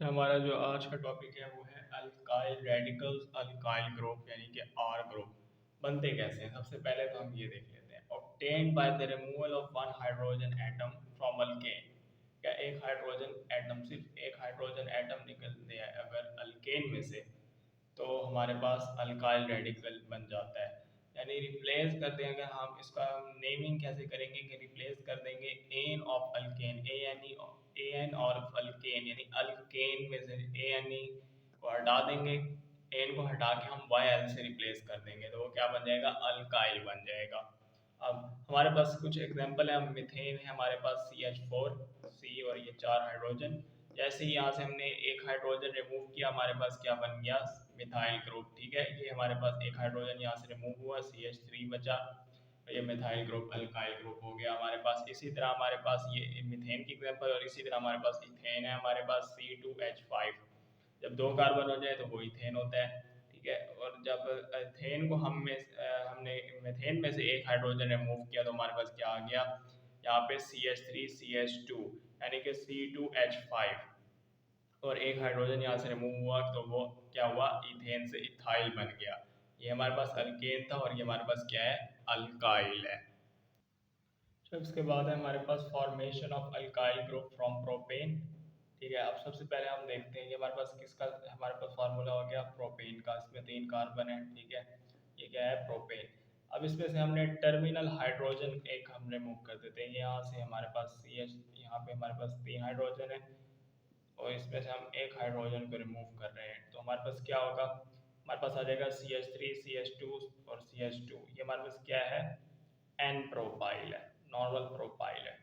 तो हमारा जो आज का टॉपिक है वो है अल्काइल रेडिकल्स अल्काइल ग्रुप यानी कि आर ग्रुप बनते कैसे हैं। सबसे पहले तो हम ये देख लेते हैं obtained by the removal of one hydrogen atom from alkane. क्या एक हाइड्रोजन एटम, सिर्फ एक हाइड्रोजन एटम निकलते हैं अगर अल्केन में से, तो हमारे पास अल्काइल रेडिकल बन जाता है। यानी रिप्लेस करते हैं, अगर हम इसका नेमिंग कैसे करेंगे कि रिप्लेस कर देंगे N of alkane, A N of alkane alkane अल्केन में से ए एन ई को हटा देंगे, एन को हटा के हम वाई एल से रिप्लेस कर देंगे तो वो क्या बन जाएगा, अल्काइल बन जाएगा। अब हमारे पास कुछ एग्जांपल है, मिथेन है हमारे पास CH4 सी और ये 4 हाइड्रोजन। जैसे ही यहाँ से हमने एक हाइड्रोजन रिमूव किया हमारे पास क्या बन गया, मिथाइल ग्रुप। ठीक है, ये हमारे पास एक हाइड्रोजन यहाँ से रिमूव हुआ, CH3 बचा, ये मिथाइल ग्रुप अल्काइल ग्रुप हो गया हमारे पास। इसी तरह हमारे पास ये मिथेन की एग्जांपल, और इसी तरह हमारे पास इथेन है हमारे पास C2H5। जब दो कार्बन हो जाए तो वो इथेन होता है। ठीक है, और जब इथेन को हमने मिथेन में से एक हाइड्रोजन रिमूव किया तो हमारे पास क्या आ गया, यहाँ पे CH3CH2 यानी कि C2H5, और एक हाइड्रोजन यहाँ से रिमूव हुआ तो वो क्या हुआ, इथेन से इथाइल बन गया। ये हमारे पास अल्केन था और ये हमारे पास क्या है, अल्काइल है। फिर उसके बाद है हमारे पास formation of alkyl group from propane. ठीक है, अब सबसे पहले हम देखते हैं ये हमारे पास किसका, हमारे पास फार्मूला हो गया प्रोपेन का, इसमें 3 कार्बन है। ठीक है, ये क्या है, प्रोपेन। अब इसमें से हमने टर्मिनल हाइड्रोजन एक हम रिमूव कर देते हैं, यहाँ से हमारे पास सी एच, यहाँ पे हमारे पास 3 हाइड्रोजन है और इसमें से हम एक हाइड्रोजन को रिमूव कर रहे हैं तो हमारे पास क्या होगा, हमारे पास आ जाएगा CH3CH2 और CH2, ये हमारे पास क्या है, एन प्रोपाइल है, नॉर्मल प्रोपाइल है।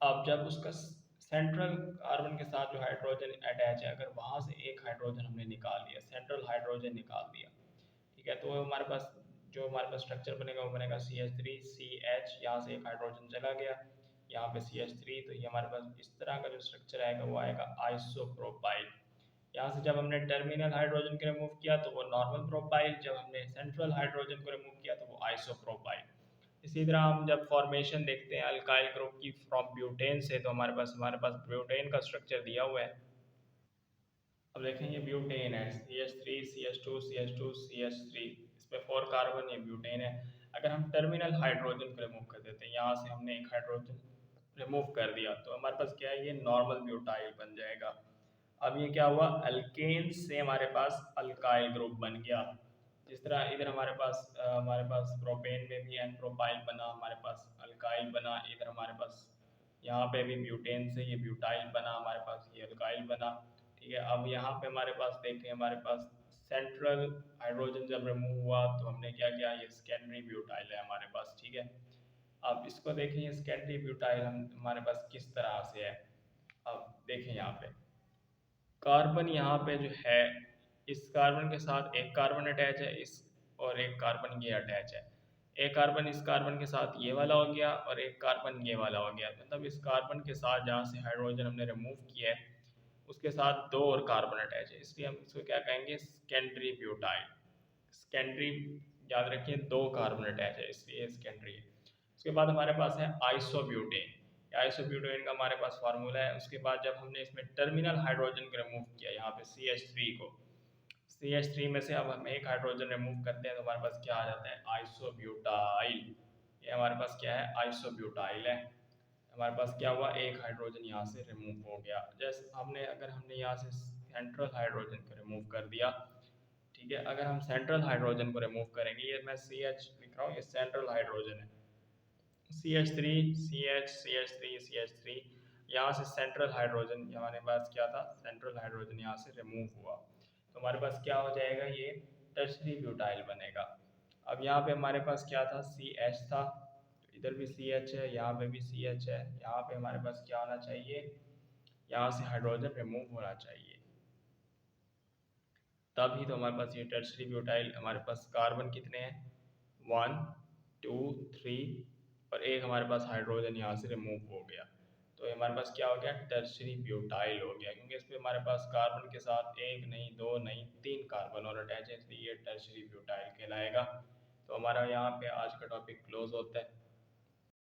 अब जब उसका सेंट्रल कार्बन के साथ जो हाइड्रोजन अटैच है, अगर वहां से एक हाइड्रोजन हमने निकाल लिया, सेंट्रल हाइड्रोजन निकाल दिया, ठीक है, तो हमारे पास जो हमारे पास स्ट्रक्चर बनेगा वो बनेगा CH3CH, यहाँ से एक हाइड्रोजन चला गया, यहाँ पे CH3, तो ये हमारे पास इस तरह का जो स्ट्रक्चर आएगा वो आएगा आइसोप्रोपाइल। यहाँ से जब हमने टर्मिनल हाइड्रोजन को रिमूव किया तो वो नॉर्मल प्रोपाइल, जब हमने सेंट्रल हाइड्रोजन को रिमूव किया तो वो आइसोप्रोपाइल। इसी तरह हम जब फॉर्मेशन देखते हैं अल्काइल ग्रुप की फ्रॉम ब्यूटेन से, तो हमारे पास ब्यूटेन का स्ट्रक्चर दिया हुआ है। अब देखें ये ब्यूटेन है, CH3 CH2 CH2 CH3, इस पे 4 कार्बन, ये ब्यूटेन है। अगर हम टर्मिनल हाइड्रोजन को रिमूव कर देते हैं, यहाँ से हमने एक हाइड्रोजन रिमूव कर दिया तो हमारे पास क्या है, ये नॉर्मल ब्यूटाइल बन जाएगा। अब ये क्या हुआ, अल्केन से हमारे पास अल्काइल ग्रुप बन गया। जिस तरह इधर हमारे पास प्रोपेन में भी एन प्रोपाइल बना, हमारे पास अल्काइल बना, इधर हमारे पास यहाँ पे भी ब्यूटेन से ये ब्यूटाइल बना, हमारे पास ये अल्काइल बना। ठीक है, अब यहाँ पे हमारे पास देखें, हमारे पास सेंट्रल हाइड्रोजन जब रिमूव हुआ तो हमने क्या किया, ये सेकेंडरी ब्यूटाइल है हमारे पास। ठीक है, अब इसको देखें, ये सेकेंडरी ब्यूटाइल हमारे पास किस तरह से है। अब देखें यहाँ पे कार्बन, यहाँ पे जो है इस कार्बन के साथ एक कार्बन अटैच है, इस और एक कार्बन ये अटैच है। एक कार्बन इस कार्बन के साथ ये वाला हो गया और एक कार्बन ये वाला हो गया, मतलब इस कार्बन के साथ जहाँ से हाइड्रोजन हमने रिमूव किया है उसके साथ 2 और कार्बन अटैच है, इसलिए हम इसको क्या कहेंगे, सेकेंडरी ब्यूटाइल। सेकेंडरी, याद रखिए 2 कार्बन अटैच है इसलिए सेकेंडरी है। उसके बाद हमारे पास है आइसोब्यूटेन। आइसोब्यूटेन का हमारे पास फार्मूला है। उसके बाद जब हमने इसमें टर्मिनल हाइड्रोजन को रिमूव किया, यहाँ पे CH3 को, CH3 में से अब हम एक हाइड्रोजन रिमूव करते हैं तो हमारे पास क्या आ जाता है, आइसोब्यूटाइल। ये हमारे पास क्या है, आइसोब्यूटाइल है। हमारे पास क्या हुआ, एक हाइड्रोजन यहाँ से रिमूव हो गया। जैसे अगर हमने यहाँ से सेंट्रल हाइड्रोजन को रिमूव कर दिया, ठीक है, अगर हम सेंट्रल हाइड्रोजन को रिमूव करेंगे, ये मैं CH लिख रहा हूँ, ये सेंट्रल हाइड्रोजन है, CH3 यहाँ से सेंट्रल हाइड्रोजन हमारे पास क्या था, सेंट्रल हाइड्रोजन यहाँ से रिमूव हुआ तो हमारे पास क्या हो जाएगा, ये टर्शरी ब्यूटाइल बनेगा। अब यहाँ पे हमारे पास क्या था, CH था, तो इधर भी CH है, यहाँ पे भी CH है, यहाँ पे हमारे पास क्या होना चाहिए, यहाँ से हाइड्रोजन रिमूव होना चाहिए, तभी तो हमारे पास ये टर्शरी ब्यूटाइल। हमारे पास कार्बन कितने हैं, 1 2 3, और एक हमारे पास हाइड्रोजन यहाँ से रिमूव हो गया तो ये हमारे पास क्या हो गया, टर्शरी ब्यूटाइल हो गया, क्योंकि इस पे हमारे पास कार्बन के साथ एक नहीं, दो नहीं, 3 कार्बन और अटैच है, इसलिए ये टर्शरी ब्यूटाइल कहलाएगा। तो हमारा यहाँ पे आज का टॉपिक क्लोज होता है।